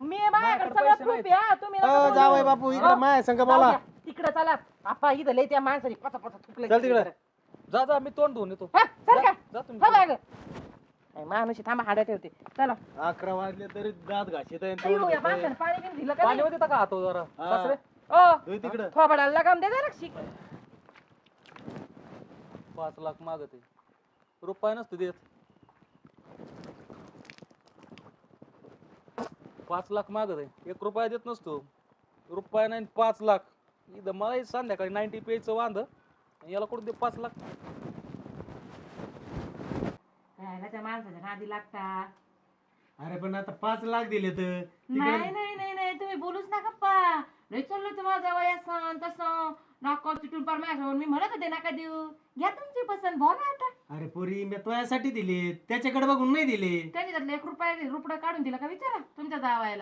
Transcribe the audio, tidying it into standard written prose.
मी माझ्याकडे सगळं प्रूफ आहे. तुम्ही नका बोलू. जावई बापू इकडे माय संग बोला. तिकडे चला. आपा इथं लय त्या माणसाने पचा पचा थुकलं. चल तिकडे. जा जा मी तोंड धुवून येतो. हा, चल का जा तुम्ही. हो बाग माणूस थांबा हाडा ठेवते. चला 11 वाजले तरी दात घाशीत अयो, या माणसाने पाणी बिन दिलं का पाणी नाही? होते का हातो जरा हा. सासरे ओ तिकडं थोबाडाला लगाम दे जरा शिक. 5 लाख मागते रुपये नसतो देत. 5 लाख मागत आहे 1 रुपया देत नसतो. रुपया नाही 5 लाख. इथं मला संध्याकाळी 90 पेचं वांद याला कुठून दे 5 लाख. त्या माणसाच्या नादी लागता. अरे पण आता 5 लाख दिले तर नाही नाही नाही नाही तुम्ही बोलूच नका पा. लय चाललं तुम्हाला वय असं तसं नाका चुटून पार माझ्यासमोर मी म्हणत होते नका देऊ. घ्या तुमची पसंत बोला आता. अरे पोरी मी तुझ्यासाठी दिले त्याच्याकडे बघून नाही दिले. त्यांनी त्यातलं 1 रुपया काढून दिला का विचारा तुमच्या जावायला.